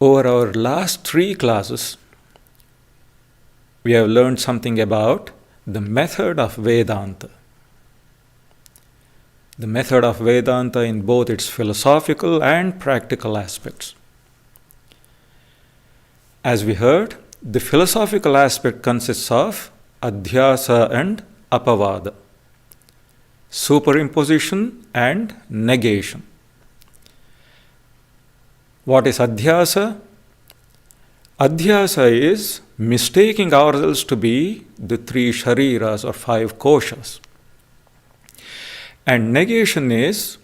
Over our last 3 classes, we have learned something about the method of Vedanta. The method of Vedanta in both its philosophical and practical aspects. As we heard, the philosophical aspect consists of adhyasa and apavada, superimposition and negation. What is adhyasa? Adhyasa is mistaking ourselves to be the 3 shariras or 5 koshas. And negation is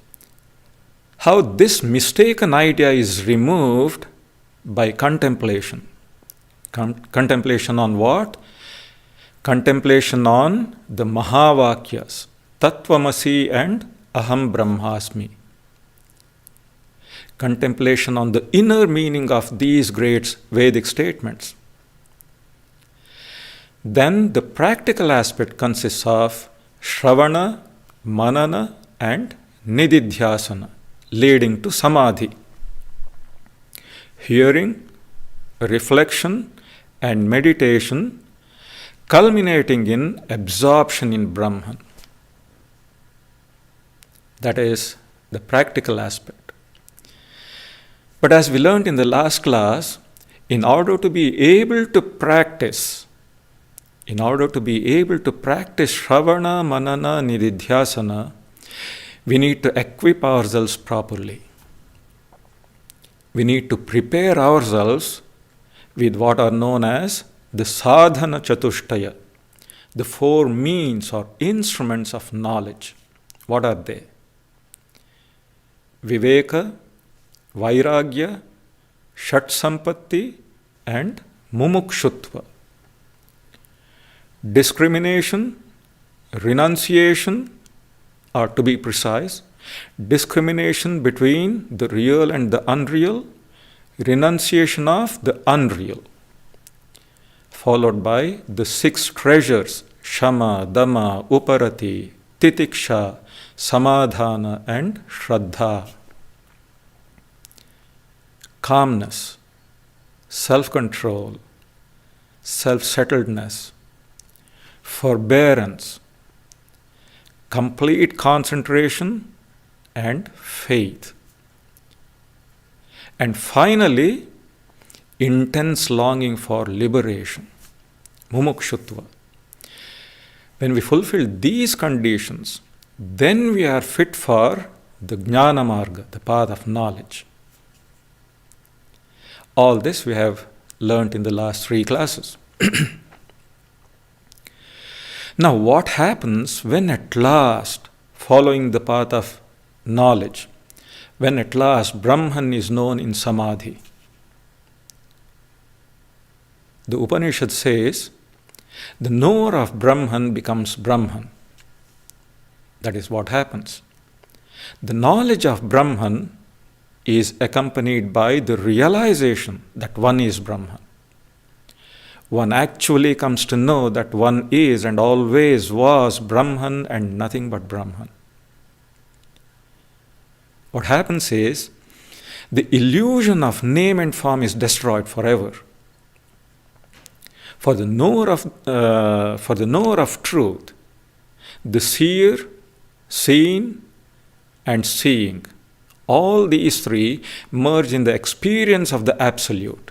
how this mistaken idea is removed by contemplation. Contemplation on what? Contemplation on the Mahavakyas, Tattvamasi and Aham Brahmasmi. Contemplation on the inner meaning of these great Vedic statements. Then the practical aspect consists of Shravana, Manana and Nididhyasana, leading to Samadhi. Hearing, reflection and meditation, culminating in absorption in Brahman. That is the practical aspect. But as we learned in the last class, in order to be able to practice Shravana, Manana, Nididhyasana, we need to equip ourselves properly. We need to prepare ourselves with what are known as the sadhana chatushtaya, the 4 means or instruments of knowledge. What are they? Viveka, Vairagya, Shat Sampatti and Mumukshutva. Discrimination, renunciation, or to be precise, discrimination between the real and the unreal, renunciation of the unreal, followed by the 6 treasures, Shama, Dama, Uparati, Titiksha, Samadhana and Shraddha. Calmness, self-control, self-settledness, forbearance, complete concentration and faith. And finally, intense longing for liberation, mumukshutva. When we fulfill these conditions, then we are fit for the jnana marga, the path of knowledge. All this we have learnt in the last 3 classes. Now, what happens when at last, following the path of knowledge, when at last Brahman is known in Samadhi? The Upanishad says, the knower of Brahman becomes Brahman. That is what happens. The knowledge of Brahman is accompanied by the realization that one is Brahman. One actually comes to know that one is and always was Brahman and nothing but Brahman. What happens is, the illusion of name and form is destroyed forever. For the knower of truth, the seer, seen, and seeing, all these 3 merge in the experience of the Absolute.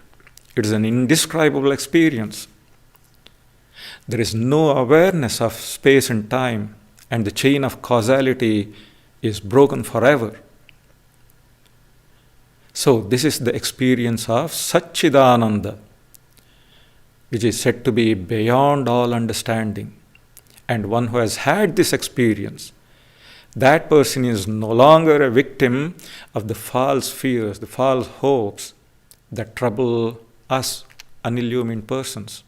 It is an indescribable experience. There is no awareness of space and time, and the chain of causality is broken forever. So, this is the experience of Satchidananda, which is said to be beyond all understanding. And one who has had this experience, that person is no longer a victim of the false fears, the false hopes that trouble us unillumined persons.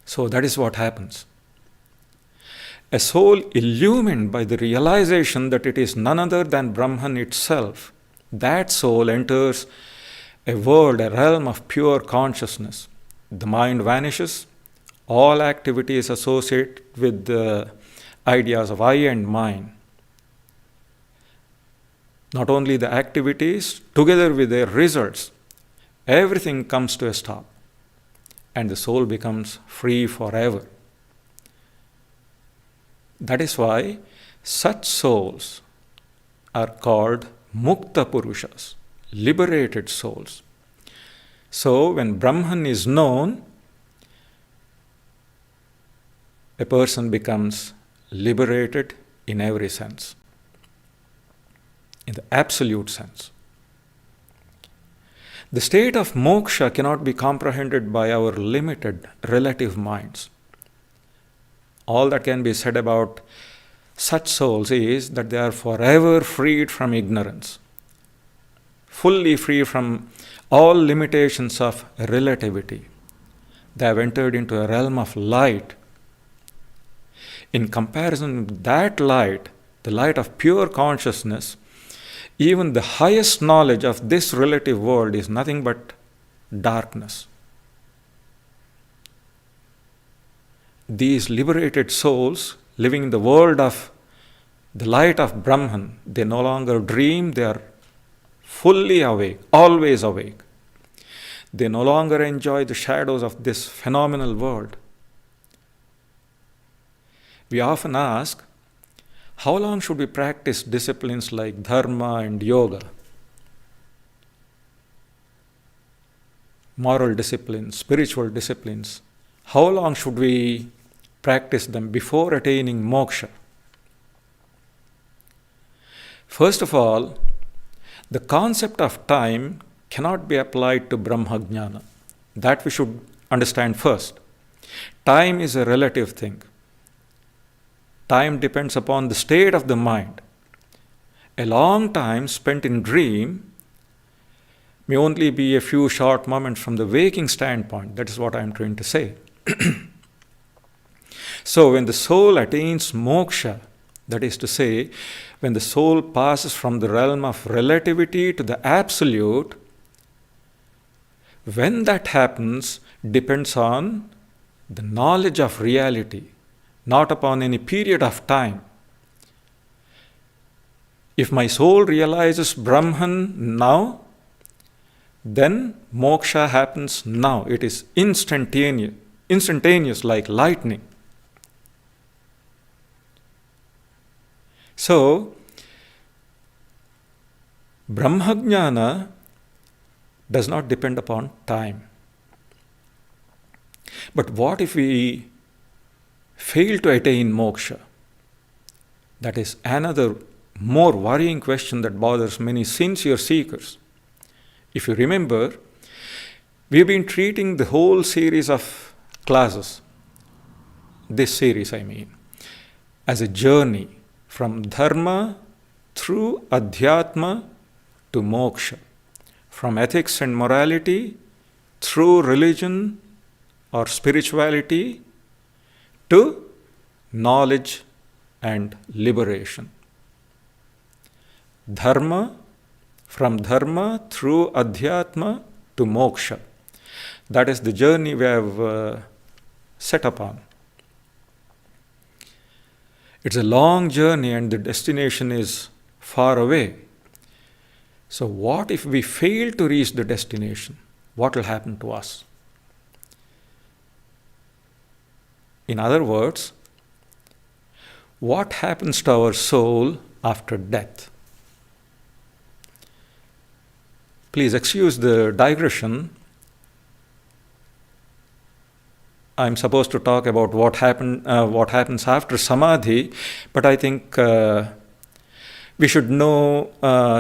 So that is what happens. A soul illumined by the realization that it is none other than Brahman itself, that soul enters a world, a realm of pure consciousness. The mind vanishes. All activities associated with the ideas of I and mine. Not only the activities, together with their results, everything comes to a stop and the soul becomes free forever. That is why such souls are called Mukta Purushas, liberated souls. So when Brahman is known, a person becomes liberated in every sense, in the absolute sense. The state of moksha cannot be comprehended by our limited relative minds. All that can be said about such souls is that they are forever freed from ignorance, fully free from all limitations of relativity. They have entered into a realm of light. In comparison with that light, the light of pure consciousness, even the highest knowledge of this relative world is nothing but darkness. These liberated souls living in the world of the light of Brahman, they no longer dream, they are fully awake, always awake. They no longer enjoy the shadows of this phenomenal world. We often ask, how long should we practice disciplines like dharma and yoga? Moral disciplines, spiritual disciplines. How long should we practice them before attaining moksha? First of all, the concept of time cannot be applied to Brahmajnana. That we should understand first. Time is a relative thing. Time depends upon the state of the mind. A long time spent in dream may only be a few short moments from the waking standpoint. That is what I am trying to say. So when the soul attains moksha, that is to say, when the soul passes from the realm of relativity to the absolute, when that happens depends on the knowledge of reality, not upon any period of time. If my soul realizes Brahman now, then moksha happens now. It is instantaneous like lightning. So, Brahmajnana does not depend upon time. But what if we fail to attain moksha? That is another more worrying question that bothers many sincere seekers. If you remember, we've been treating the whole series of classes, this series I mean, as a journey from dharma through adhyatma to moksha, from ethics and morality through religion or spirituality to knowledge and liberation. Dharma, from dharma through adhyatma to moksha. That is the journey we have set upon. It's a long journey and the destination is far away. So what if we fail to reach the destination? What will happen to us? In other words, what happens to our soul after death? Please excuse the digression. I'm supposed to talk about what happens after samadhi, but I think we should know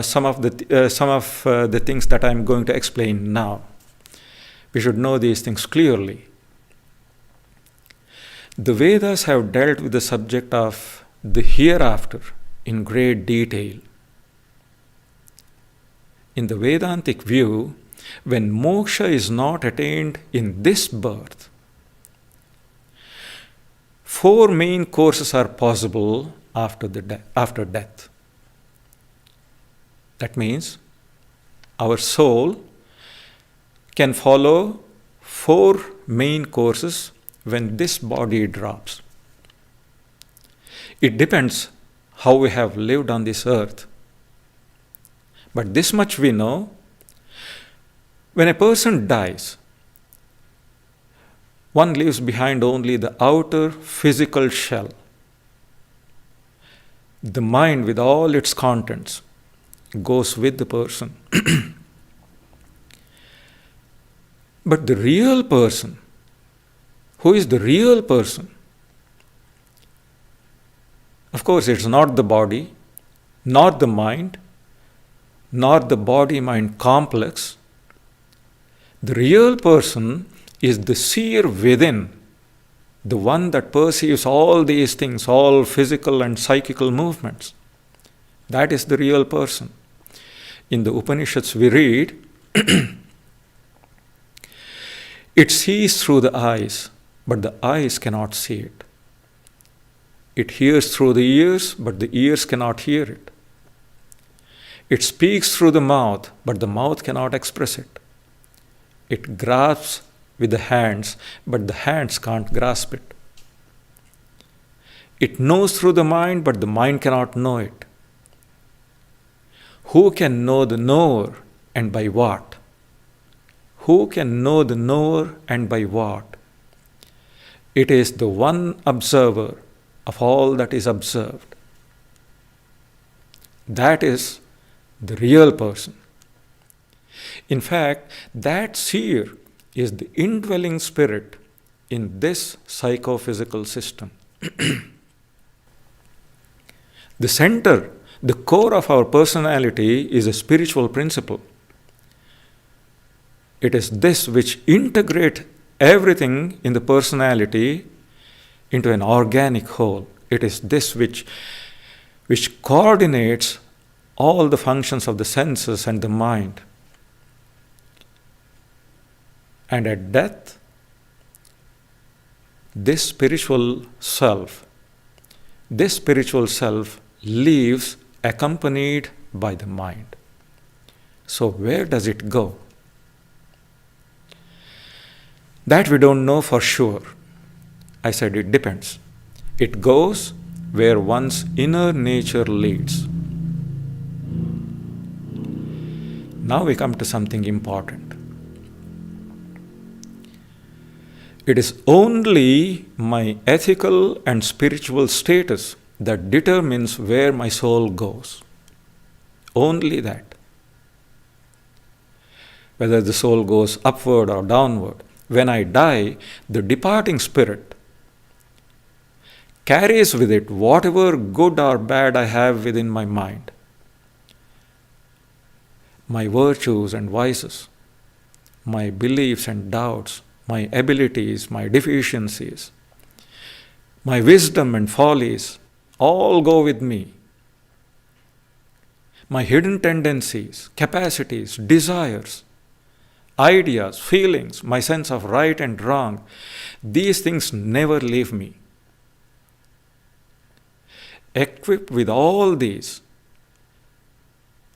some of the things that I'm going to explain now. We should know these things clearly. The Vedas have dealt with the subject of the hereafter in great detail. In the Vedantic view, when moksha is not attained in this birth, 4 main courses are possible after death. That means our soul can follow 4 main courses when this body drops. It depends how we have lived on this earth. But this much we know, when a person dies, one leaves behind only the outer physical shell. The mind with all its contents goes with the person. But the real person, who is the real person? Of course, it's not the body, not the mind, nor the body-mind complex. The real person is the seer within, the one that perceives all these things, all physical and psychical movements. That is the real person. In the Upanishads we read, it sees through the eyes, but the eyes cannot see it. It hears through the ears, but the ears cannot hear it. It speaks through the mouth, but the mouth cannot express it. It grasps with the hands, but the hands can't grasp it. It knows through the mind, but the mind cannot know it. Who can know the knower, and by what? Who can know the knower, and by what? It is the one observer of all that is observed. That is the real person. In fact, that seer is the indwelling spirit in this psychophysical system. The center, the core of our personality is a spiritual principle. It is this which integrates everything in the personality into an organic whole. It is this which coordinates all the functions of the senses and the mind. And at death, this spiritual self leaves accompanied by the mind. So where does it go? That we don't know for sure. I said it depends. It goes where one's inner nature leads. Now we come to something important. It is only my ethical and spiritual status that determines where my soul goes. Only that. Whether the soul goes upward or downward. When I die, the departing spirit carries with it whatever good or bad I have within my mind. My virtues and vices, my beliefs and doubts, my abilities, my deficiencies, my wisdom and follies, all go with me. My hidden tendencies, capacities, desires, ideas, feelings, my sense of right and wrong, these things never leave me. Equipped with all these,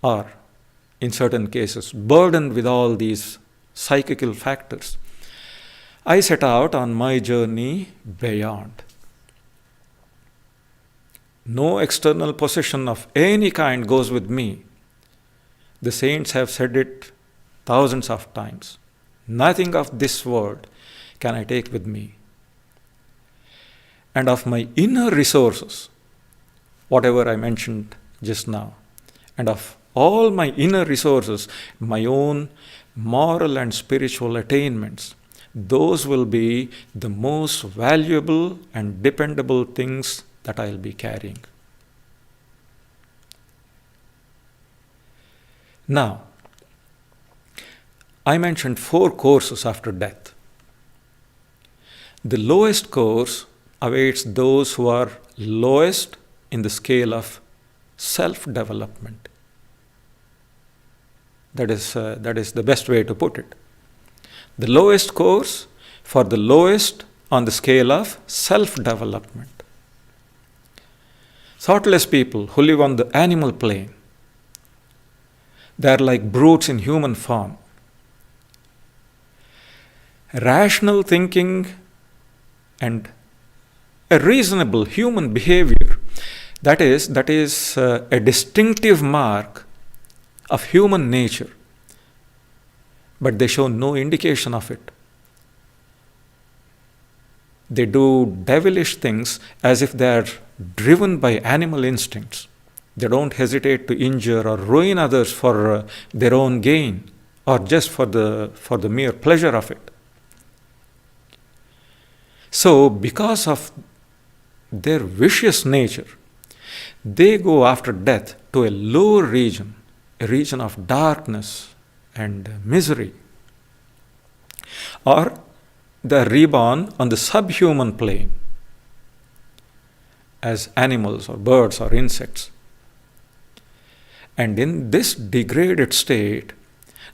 or in certain cases, burdened with all these psychical factors, I set out on my journey beyond. No external possession of any kind goes with me. The saints have said it thousands of times. Nothing of this world can I take with me. And of my inner resources, whatever I mentioned just now, and of all my inner resources, my own moral and spiritual attainments, those will be the most valuable and dependable things that I'll be carrying. Now, I mentioned 4 courses after death. The lowest course awaits those who are lowest in the scale of self-development. That is the best way to put it. The lowest course for the lowest on the scale of self-development. Thoughtless people who live on the animal plane, they are like brutes in human form. Rational thinking and a reasonable human behavior, that is a distinctive mark of human nature, but they show no indication of it. They do devilish things as if they are driven by animal instincts. They don't hesitate to injure or ruin others for their own gain or just for the mere pleasure of it. So, because of their vicious nature, they go after death to a lower region, a region of darkness and misery. Or they are reborn on the subhuman plane as animals or birds or insects. And in this degraded state,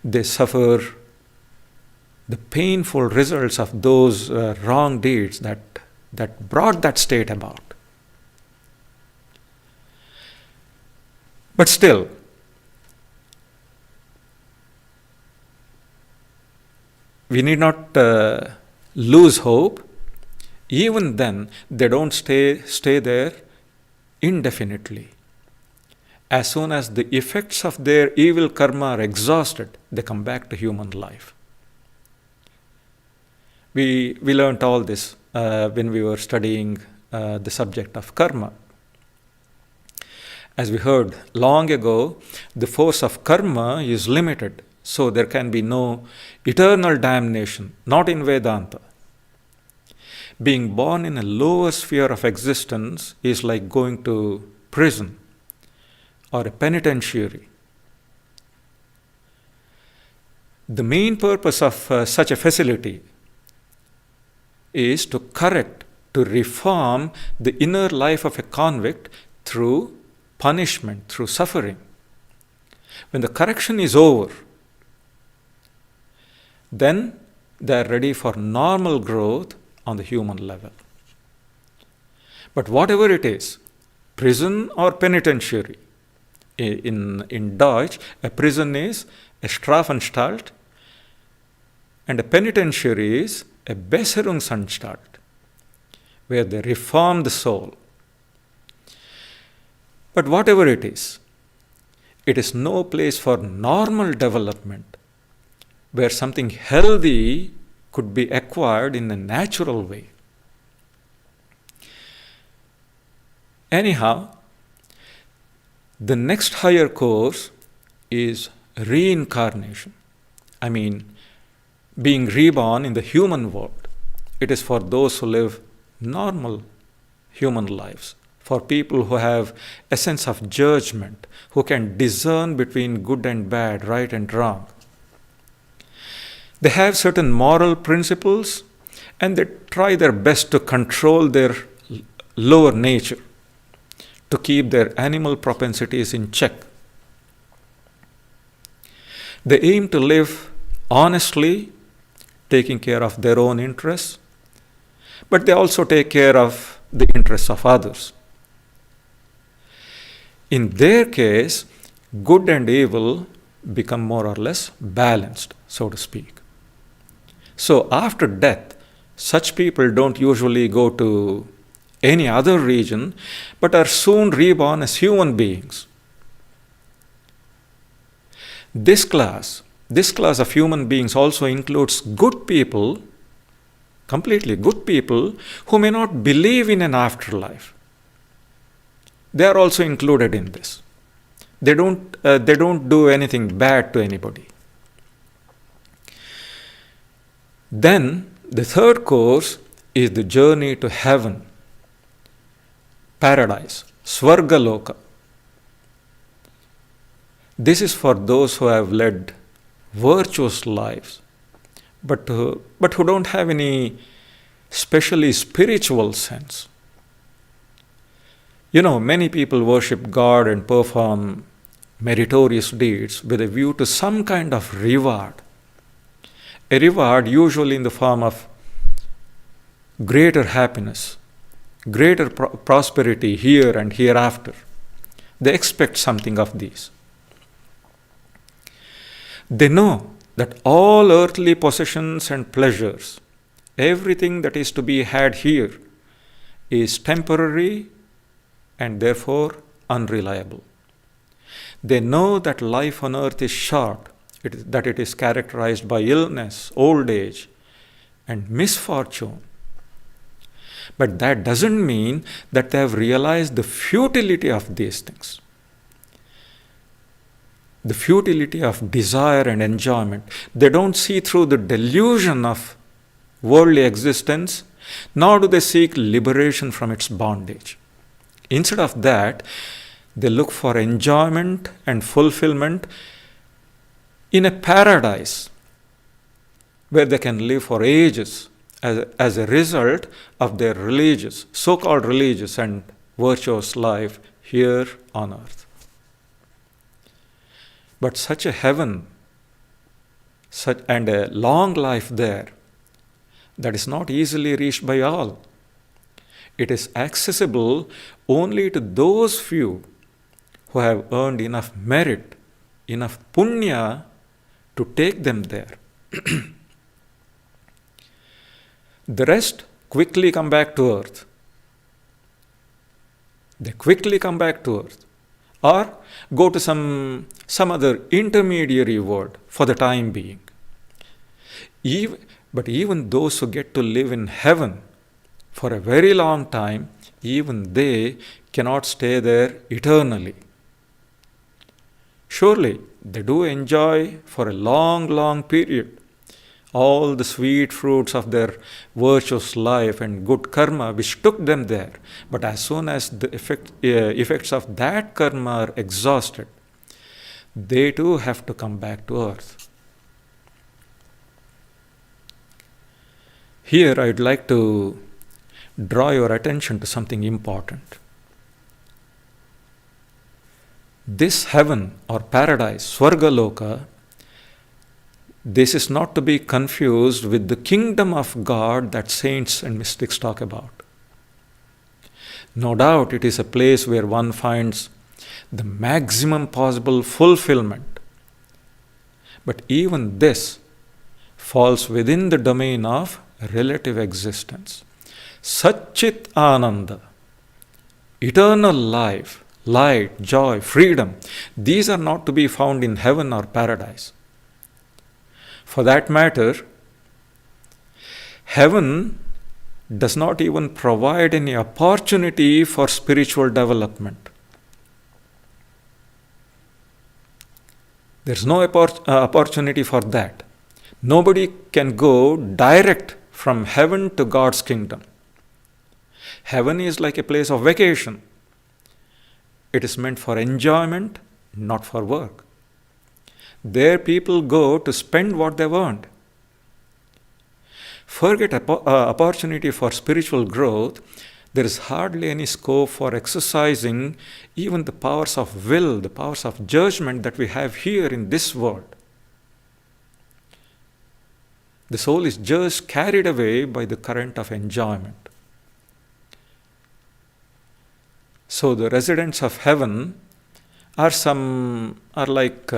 they suffer the painful results of those wrong deeds that brought that state about. But still, we need not lose hope. Even then, they don't stay there indefinitely. As soon as the effects of their evil karma are exhausted, they come back to human life. We learnt all this when we were studying the subject of karma. As we heard long ago, the force of karma is limited, so there can be no eternal damnation, not in Vedanta. Being born in a lower sphere of existence is like going to prison or a penitentiary. The main purpose of such a facility is to correct, to reform the inner life of a convict through punishment, through suffering. When the correction is over, then they are ready for normal growth on the human level. But whatever it is, prison or penitentiary, in Deutsch, a prison is a Strafanstalt and a penitentiary is a Besserungsanstalt, where they reform the soul. But whatever it is no place for normal development, where something healthy could be acquired in a natural way. Anyhow, the next higher course is reincarnation. I mean, being reborn in the human world. It is for those who live normal human lives, for people who have a sense of judgment, who can discern between good and bad, right and wrong. They have certain moral principles and they try their best to control their lower nature, to keep their animal propensities in check. They aim to live honestly, taking care of their own interests, but they also take care of the interests of others. In their case, good and evil become more or less balanced, so to speak. So after death, such people don't usually go to any other region, but are soon reborn as human beings. This class of human beings also includes good people, completely good people, who may not believe in an afterlife. They are also included in this. They don't do anything bad to anybody. Then the third course is the journey to heaven, paradise, Svargaloka. This is for those who have led virtuous lives, but who don't have any specially spiritual sense. You know, many people worship God and perform meritorious deeds with a view to some kind of reward. A reward usually in the form of greater happiness, greater prosperity here and hereafter. They expect something of these. They know that all earthly possessions and pleasures, everything that is to be had here, is temporary and therefore unreliable. They know that life on earth is short, that it is characterized by illness, old age, and misfortune. But that doesn't mean that they have realized the futility of these things. The futility of desire and enjoyment. They don't see through the delusion of worldly existence, nor do they seek liberation from its bondage. Instead of that, they look for enjoyment and fulfillment in a paradise where they can live for ages as a result of their religious, so-called religious and virtuous life here on earth. But such a heaven and a long life there, that is not easily reached by all. It is accessible only to those few who have earned enough merit, enough punya to take them there. The rest quickly come back to earth. They quickly come back to earth, or go to some other intermediary world for the time being. But even those who get to live in heaven for a very long time, even they cannot stay there eternally. Surely they do enjoy for a long, long period all the sweet fruits of their virtuous life and good karma which took them there. But as soon as the effects of that karma are exhausted, they too have to come back to earth. Here I'd like to draw your attention to something important. This heaven or paradise, Swargaloka, this is not to be confused with the kingdom of God that saints and mystics talk about. No doubt it is a place where one finds the maximum possible fulfillment. But even this falls within the domain of relative existence. Satchit Ananda, eternal life, light, joy, freedom, these are not to be found in heaven or paradise. For that matter, heaven does not even provide any opportunity for spiritual development. There's no opportunity for that. Nobody can go direct from heaven to God's kingdom. Heaven is like a place of vacation. It is meant for enjoyment, not for work. There people go to spend what they've earned. Forget opportunity for spiritual growth. There is hardly any scope for exercising even the powers of will, the powers of judgment that we have here in this world. The soul is just carried away by the current of enjoyment. So the residents of heaven are like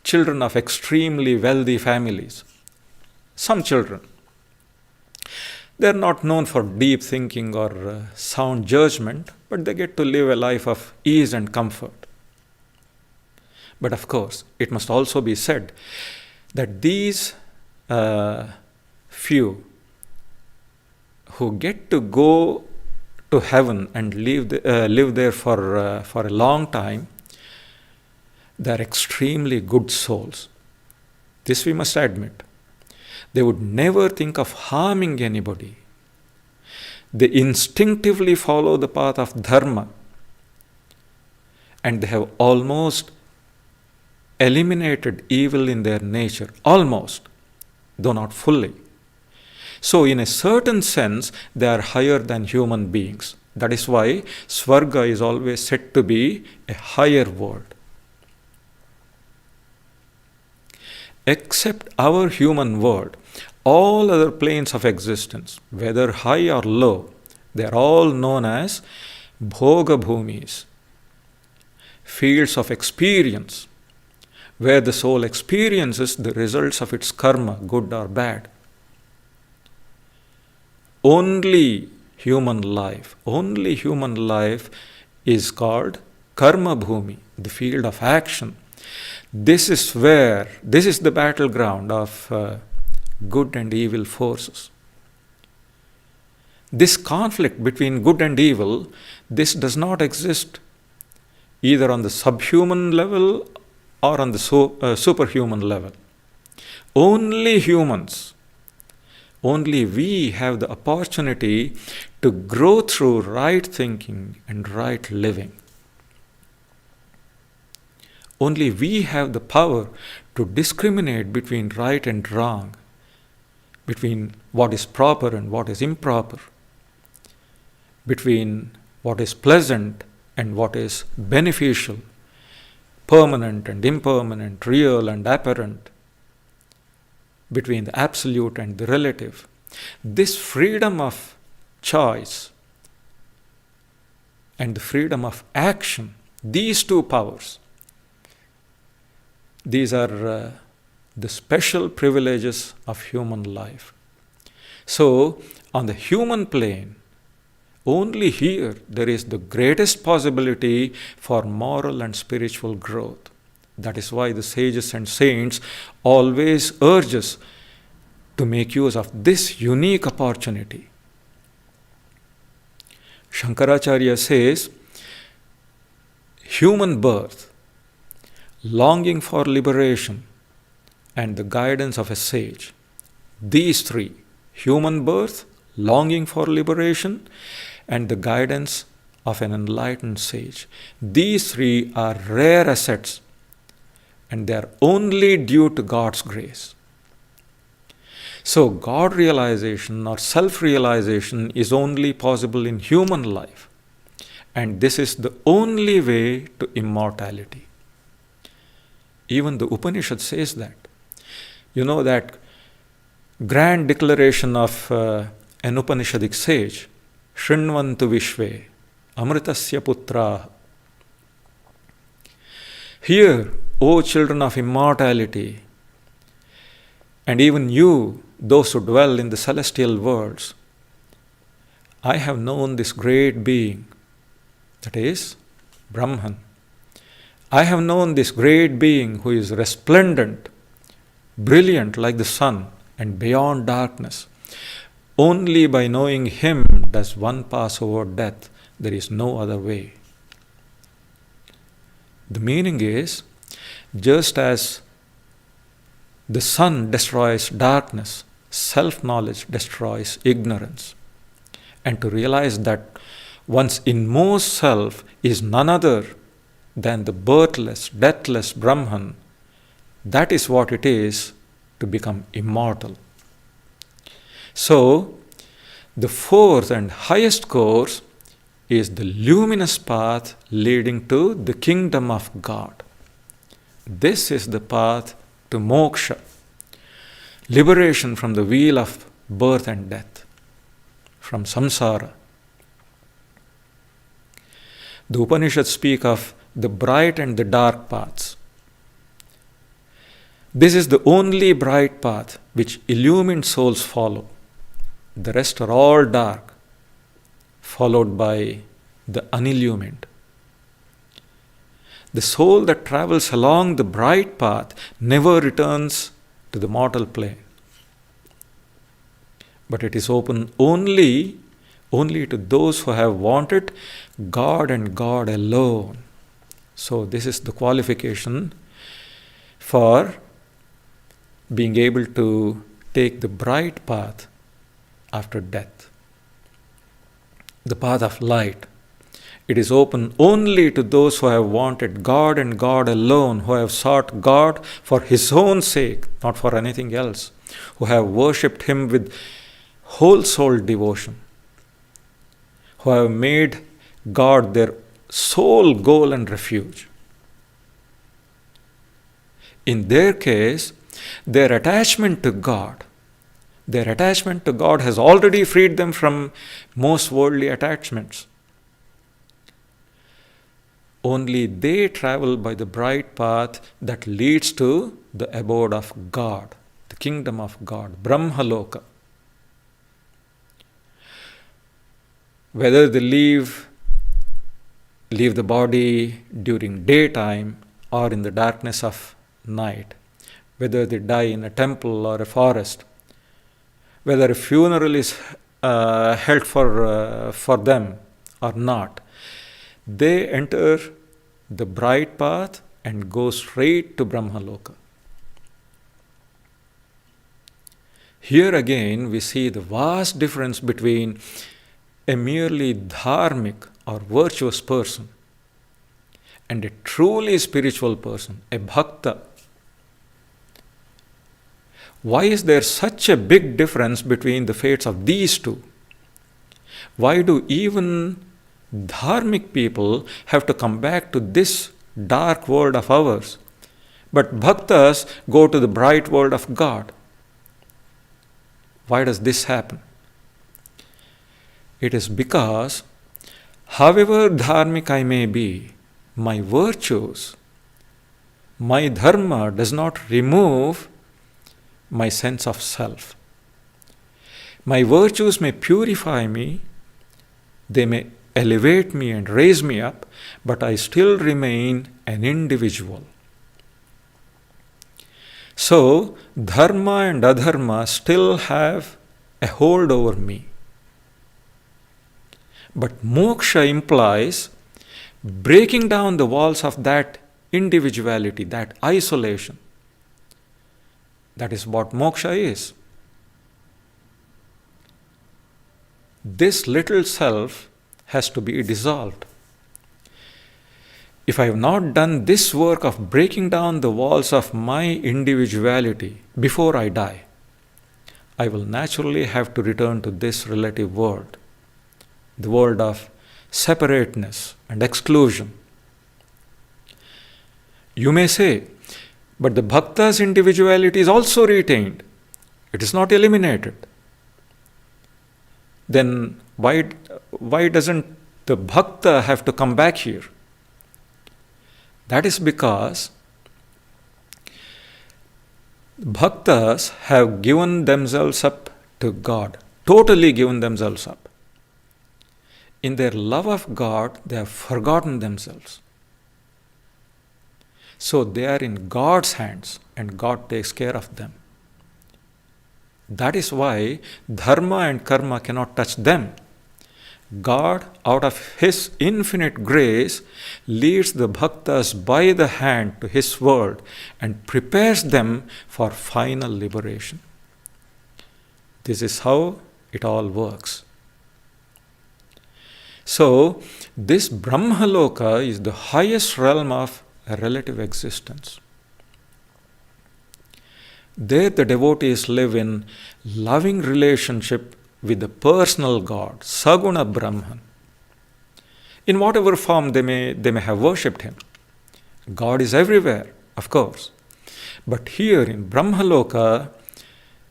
children of extremely wealthy families. Some children. They are not known for deep thinking or sound judgment, but they get to live a life of ease and comfort. But of course, it must also be said that these few who get to go to heaven and live there for a long time, they are extremely good souls. This we must admit. They would never think of harming anybody. They instinctively follow the path of dharma, and they have almost eliminated evil in their nature, almost, though not fully. So in a certain sense, they are higher than human beings. That is why Swarga is always said to be a higher world. Except our human world, all other planes of existence, whether high or low, they are all known as bhoga bhumis, fields of experience, where the soul experiences the results of its karma, good or bad. Only human life is called karma bhumi, the field of action. This is the battleground of good and evil forces. This conflict between good and evil, this does not exist either on the subhuman level or on the superhuman level. Only humans, only we have the opportunity to grow through right thinking and right living. Only we have the power to discriminate between right and wrong, between what is proper and what is improper, between what is pleasant and what is beneficial, permanent and impermanent, real and apparent, between the absolute and the relative. This freedom of choice and the freedom of action, these two powers, these are the special privileges of human life. So, on the human plane, only here there is the greatest possibility for moral and spiritual growth. That is why the sages and saints always urge us to make use of this unique opportunity. Shankaracharya says, human birth, longing for liberation, and the guidance of a sage. These three, human birth, longing for liberation, and the guidance of an enlightened sage. These three are rare assets, and they are only due to God's grace. So, God realization or self-realization is only possible in human life, and this is the only way to immortality. Even the Upanishad says that. You know that grand declaration of an Upanishadic sage, Shrinvantu Vishve, Amritasya Putra. Hear, O children of immortality, and even you, those who dwell in the celestial worlds, I have known this great being, that is, Brahman. I have known this great being who is resplendent, brilliant like the sun, and beyond darkness. Only by knowing Him does one pass over death. There is no other way. The meaning is, just as the sun destroys darkness, self-knowledge destroys ignorance. And to realize that one's inmost self is none other than the birthless, deathless Brahman, that is what it is to become immortal. So, the fourth and highest course is the luminous path leading to the kingdom of God. This is the path to Moksha, liberation from the wheel of birth and death, from samsara. The Upanishads speak of the bright and the dark paths. This is the only bright path which illumined souls follow. The rest are all dark, followed by the unillumined. The soul that travels along the bright path never returns to the mortal plane. But it is open only to those who have wanted God and God alone. So this is the qualification for being able to take the bright path after death, the path of light. It is open only to those who have wanted God and God alone, who have sought God for His own sake, not for anything else, who have worshipped Him with whole soul devotion, who have made God their sole goal and refuge. In their case, their attachment to God has already freed them from most worldly attachments. Only they travel by the bright path that leads to the abode of God, the kingdom of God, Brahmaloka. Whether they live leave the body during daytime or in the darkness of night, whether they die in a temple or a forest, whether a funeral is held for them or not, they enter the bright path and go straight to Brahmaloka. Here again we see the vast difference between a merely dharmic or virtuous person and a truly spiritual person, a bhakta. Why is there such a big difference between the fates of these two? Why do even dharmic people have to come back to this dark world of ours, but bhaktas go to the bright world of God? Why does this happen? It is because, however dharmic I may be, my virtues, my dharma does not remove my sense of self. My virtues may purify me, they may elevate me and raise me up, but I still remain an individual. So, dharma and adharma still have a hold over me. But moksha implies breaking down the walls of that individuality, that isolation. That is what moksha is. This little self has to be dissolved. If I have not done this work of breaking down the walls of my individuality before I die, I will naturally have to return to this relative world, the world of separateness and exclusion. You may say, but the bhakta's individuality is also retained. It is not eliminated. Then why doesn't the bhakta have to come back here? That is because bhaktas have given themselves up to God, totally given themselves up. In their love of God, they have forgotten themselves. So they are in God's hands and God takes care of them. That is why dharma and karma cannot touch them. God, out of His infinite grace, leads the bhaktas by the hand to His world and prepares them for final liberation. This is how it all works. So, this Brahmaloka is the highest realm of relative existence. There the devotees live in loving relationship with the personal God, Saguna Brahman. In whatever form they may have worshipped Him. God is everywhere, of course. But here in Brahmaloka,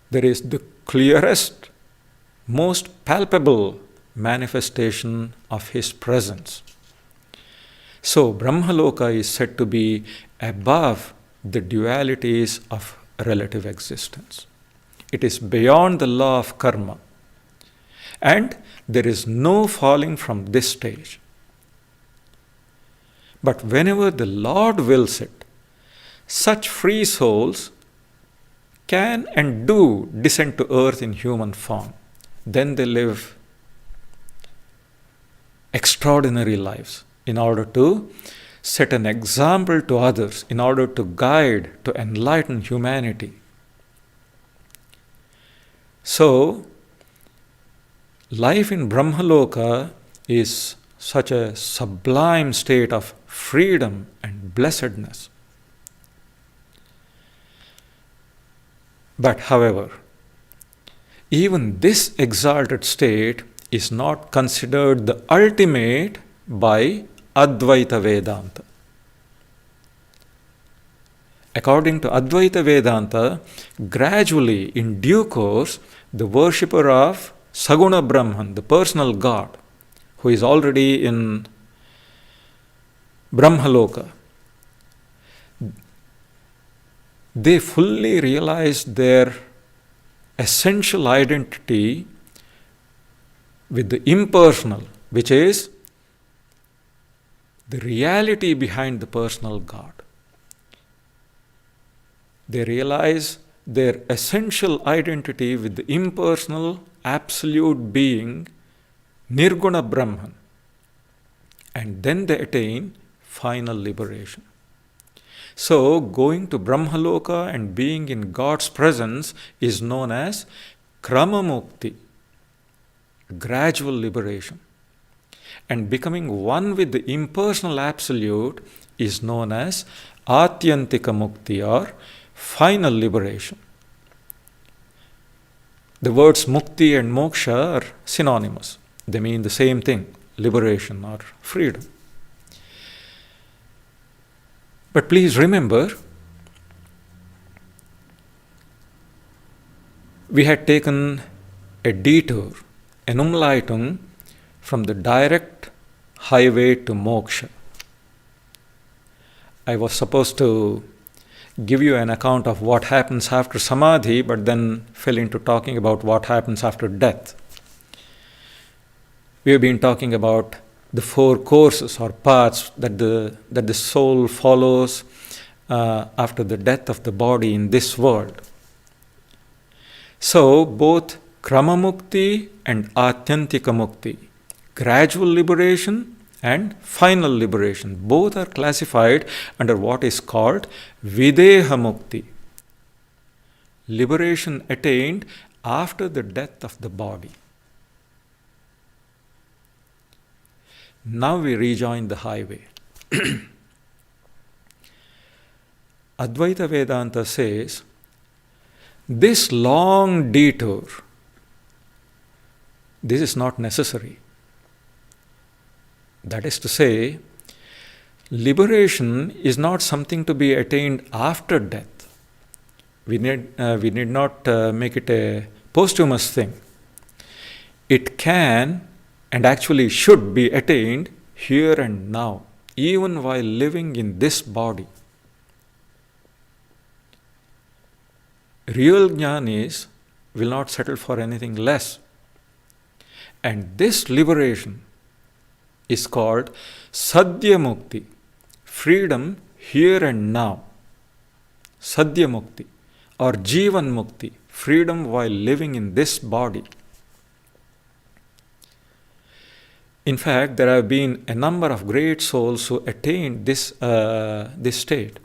there is the clearest, most palpable manifestation of His presence. So Brahmaloka is said to be above the dualities of relative existence. It is beyond the law of karma. And there is no falling from this stage. But whenever the Lord wills it, such free souls can and do descend to earth in human form. Then they live extraordinary lives in order to set an example to others, in order to guide, to enlighten humanity. So, life in Brahmaloka is such a sublime state of freedom and blessedness. But however, even this exalted state is not considered the ultimate by Advaita Vedanta. According to Advaita Vedanta, gradually, in due course, the worshipper of Saguna Brahman, the personal God, who is already in Brahmaloka, they fully realize their essential identity with the impersonal, which is the reality behind the personal God. They realize their essential identity with the impersonal, absolute being, Nirguna Brahman, and then they attain final liberation. So, going to Brahmaloka and being in God's presence is known as Krama Mukti, gradual liberation. And becoming one with the impersonal absolute is known as Atyantika Mukti, or final liberation. The words Mukti and Moksha are synonymous. They mean the same thing, liberation or freedom. But please remember, we had taken a detour, an Umleitung, from the direct highway to moksha. I was supposed to give you an account of what happens after samadhi, but then fell into talking about what happens after death. We have been talking about the 4 courses or paths that the soul follows after the death of the body in this world. So both Krama Mukti and Atyantika Mukti, gradual liberation and final liberation, both are classified under what is called Videha Mukti, liberation attained after the death of the body. Now we rejoin the highway. Advaita Vedanta says, this long detour, this is not necessary. That is to say, liberation is not something to be attained after death. We need not make it a posthumous thing. It can and actually should be attained here and now, even while living in this body. Real jnanis will not settle for anything less. And this liberation is called Sadhya Mukti, freedom here and now. Sadhya Mukti, or Jivan Mukti, freedom while living in this body. In fact, there have been a number of great souls who attained this state.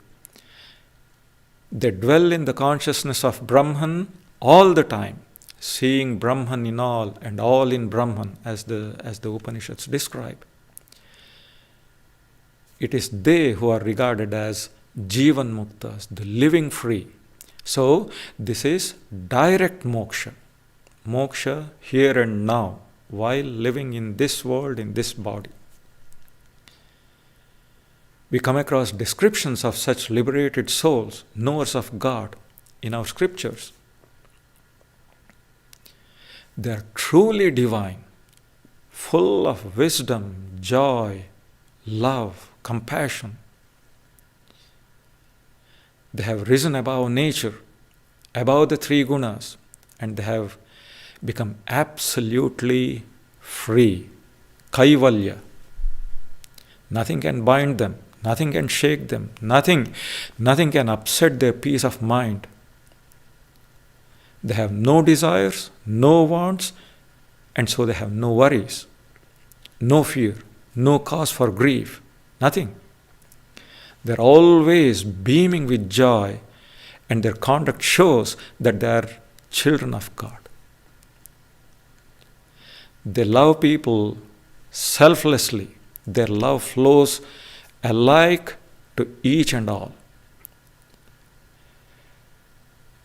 They dwell in the consciousness of Brahman all the time, seeing Brahman in all and all in Brahman, as the Upanishads describe. It is they who are regarded as Jivan Muktas, the living free. So, this is direct moksha. Moksha here and now, while living in this world, in this body. We come across descriptions of such liberated souls, knowers of God, in our scriptures. They are truly divine, full of wisdom, joy, love, compassion. They have risen above nature, above the 3 gunas, and they have become absolutely free. Kaivalya. Nothing can bind them, nothing can shake them, nothing can upset their peace of mind. They have no desires, no wants, and so they have no worries, no fear, no cause for grief, nothing. They're always beaming with joy, and their conduct shows that they are children of God. They love people selflessly. Their love flows alike to each and all.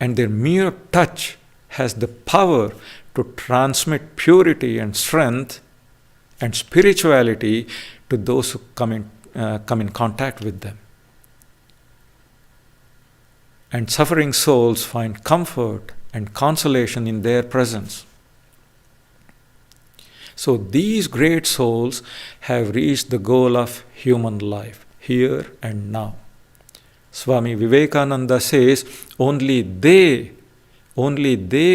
And their mere touch has the power to transmit purity and strength and spirituality to those who come in contact with them. And suffering souls find comfort and consolation in their presence. So these great souls have reached the goal of human life, here and now. Swami Vivekananda says, only they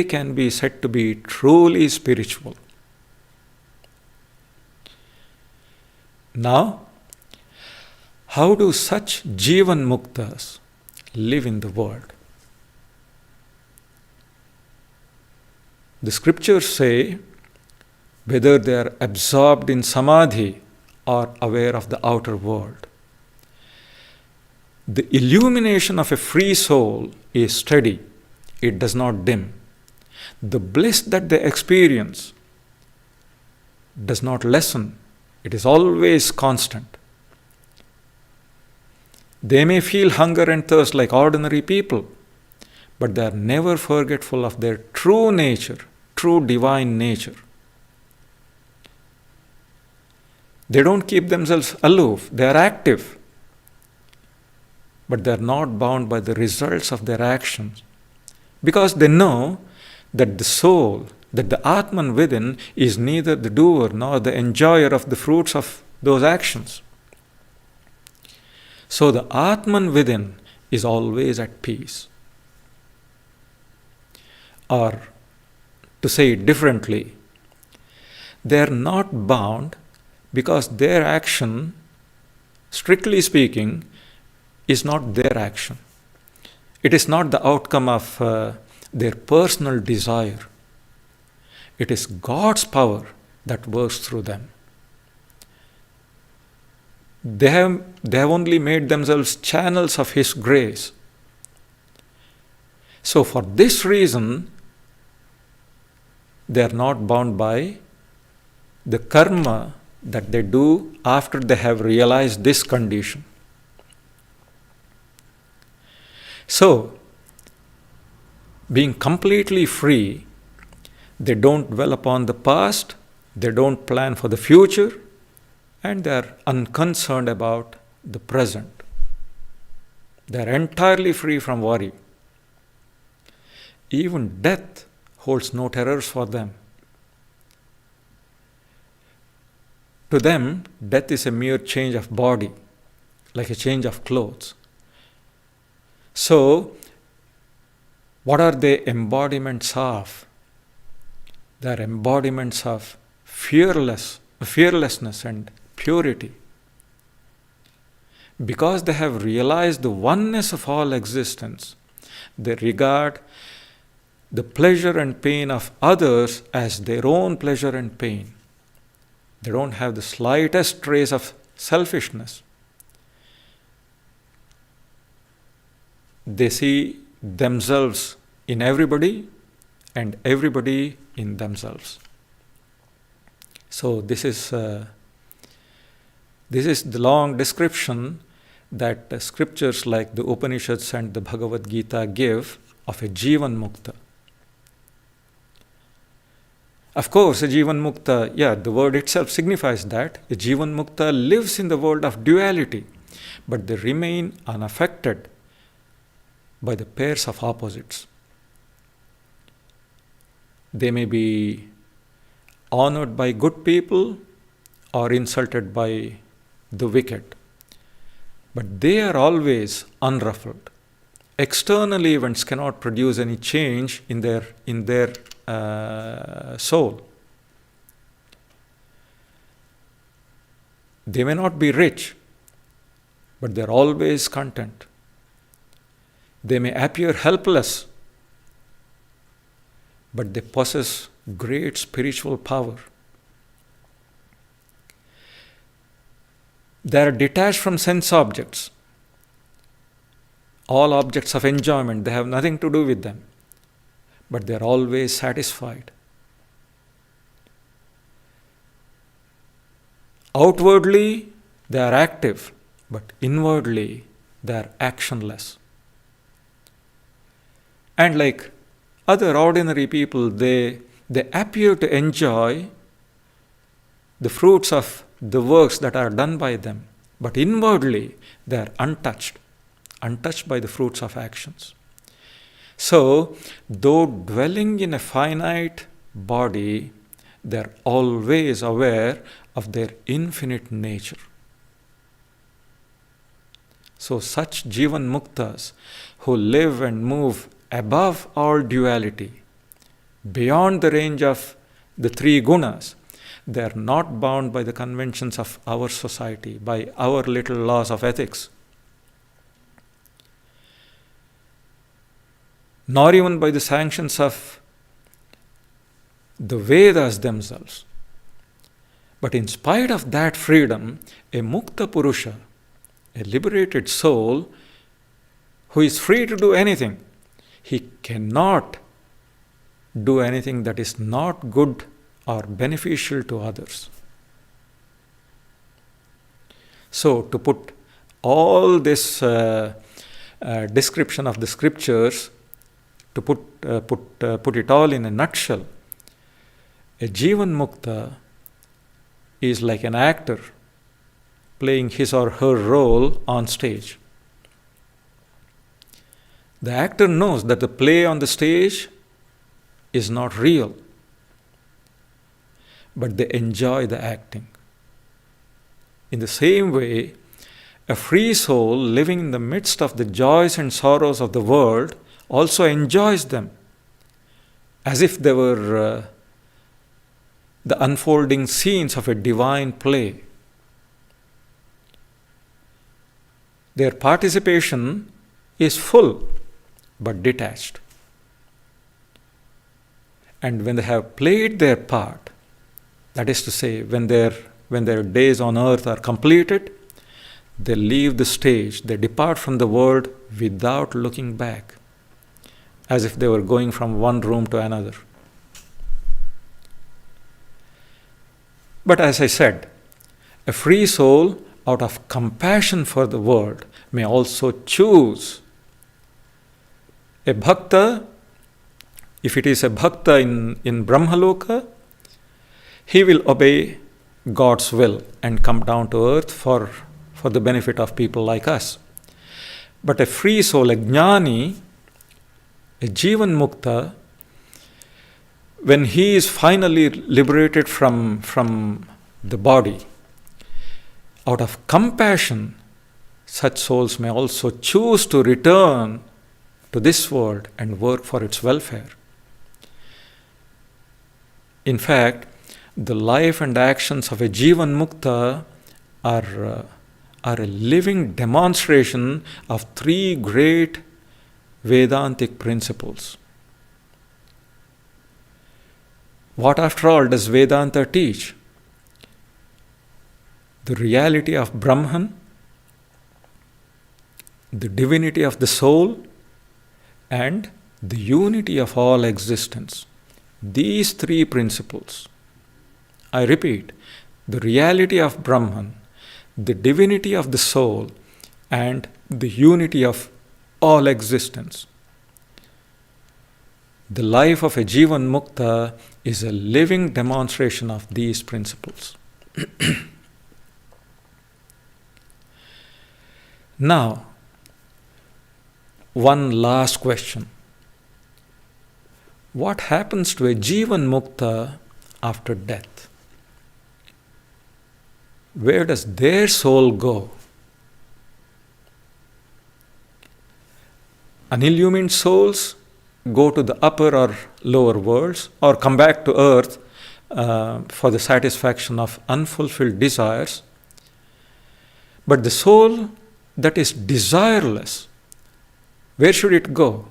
can be said to be truly spiritual. Now, How do such Jivan Muktas live in the world? The scriptures say whether they are absorbed in samadhi or aware of the outer world. The illumination of a free soul is steady, it does not dim. The bliss that they experience does not lessen, it is always constant. They may feel hunger and thirst like ordinary people, but they are never forgetful of their true nature, true divine nature. They don't keep themselves aloof, they are active, but they are not bound by the results of their actions, because they know that the soul, that the Atman within is neither the doer nor the enjoyer of the fruits of those actions. So the Atman within is always at peace. Or, to say it differently, they are not bound because their action, strictly speaking, is not their action. It is not the outcome of their personal desire. It is God's power that works through them. They have only made themselves channels of His grace. So for this reason, they are not bound by the karma that they do after they have realized this condition. So, being completely free, they don't dwell upon the past, they don't plan for the future, and they are unconcerned about the present. They are entirely free from worry. Even death holds no terrors for them. To them, death is a mere change of body, like a change of clothes. So, what are they embodiments of? They are embodiments of fearlessness and purity. Because they have realized the oneness of all existence, they regard the pleasure and pain of others as their own pleasure and pain. They don't have the slightest trace of selfishness. They see themselves in everybody and everybody in themselves. So this is the long description that scriptures like the Upanishads and the Bhagavad Gita give of a Jivan Mukta. Of course, a Jivan Mukta, the word itself signifies that a Jivan Mukta lives in the world of duality, but they remain unaffected by the pairs of opposites. They may be honored by good people or insulted by the wicked, but they are always unruffled. External events cannot produce any change in their soul. They may not be rich, but they are always content. They may appear helpless, but they possess great spiritual power. They are detached from sense objects. All objects of enjoyment, they have nothing to do with them, but they are always satisfied. Outwardly, they are active, but inwardly, they are actionless. And like other ordinary people, they appear to enjoy the fruits of the works that are done by them, but inwardly they are untouched by the fruits of actions. So, though dwelling in a finite body, they are always aware of their infinite nature. So, such Jivan Muktas who live and move above all duality, beyond the range of the three gunas, They are not bound by the conventions of our society, by our little laws of ethics, nor even by the sanctions of the Vedas themselves. But in spite of that freedom, a Mukta Purusha, a liberated soul who is free to do anything, he cannot do anything that is not good or beneficial to others. So, to put all this description of the scriptures, to put it all in a nutshell, a Jivan Mukta is like an actor playing his or her role on stage. The actor knows that the play on the stage is not real, but they enjoy the acting. In the same way, a free soul living in the midst of the joys and sorrows of the world also enjoys them, as if they were the unfolding scenes of a divine play. Their participation is full but detached. And when they have played their part, that is to say, when their days on earth are completed, they leave the stage, they depart from the world without looking back, as if they were going from one room to another. But as I said, a free soul, out of compassion for the world, may also choose. A bhakta, if it is a bhakta in Brahmaloka, he will obey God's will and come down to earth for the benefit of people like us. But a free soul, a jnani, a Jivan Mukta, when he is finally liberated from the body, out of compassion, such souls may also choose to return to this world and work for its welfare. In fact, the life and actions of a Jivan Mukta are a living demonstration of three great Vedantic principles. What, after all, does Vedanta teach? The reality of Brahman, the divinity of the soul, and the unity of all existence. These three principles, I repeat, the reality of Brahman, the divinity of the soul, and the unity of all existence. The life of a Jivan Mukta is a living demonstration of these principles. Now, one last question. What happens to a Jivan Mukta after death? Where does their soul go? Unillumined souls go to the upper or lower worlds or come back to earth for the satisfaction of unfulfilled desires. But the soul that is desireless, where should it go?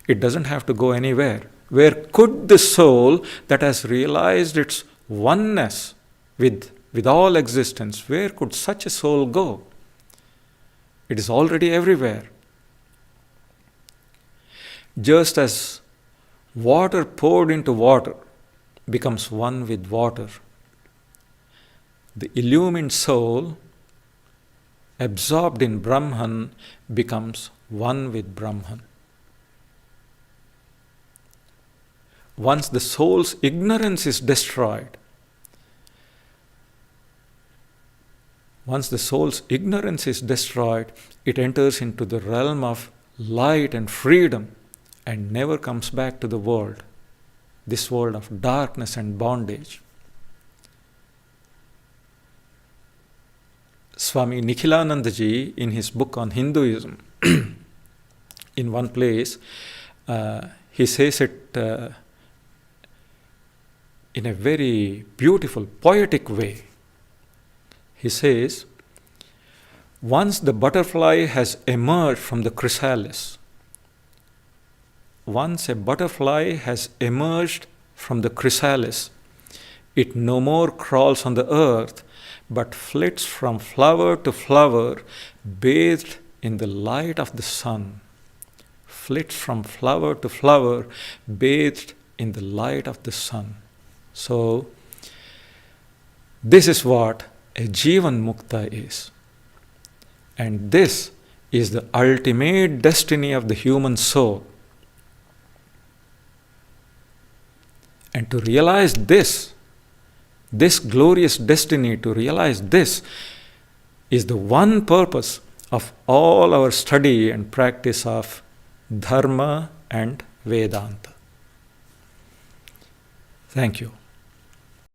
It doesn't have to go anywhere. Where could the soul that has realized its oneness with all existence, where could such a soul go? It is already everywhere. Just as water poured into water becomes one with water, the illumined soul absorbed in Brahman becomes one with Brahman. Once the soul's ignorance is destroyed, it enters into the realm of light and freedom and never comes back to the world, this world of darkness and bondage. Swami Nikhilanandaji, in his book on Hinduism, in one place, he says it in a very beautiful, poetic way. He says, once the butterfly has emerged from the chrysalis, once a butterfly has emerged from the chrysalis, it no more crawls on the earth, but flits from flower to flower, bathed in the light of the sun. Flits from flower to flower, bathed in the light of the sun. So, this is what a Jivan Mukta is. And this is the ultimate destiny of the human soul. And to realize this glorious destiny, to realize this, is the one purpose of all our study and practice of Dharma and Vedanta. Thank you.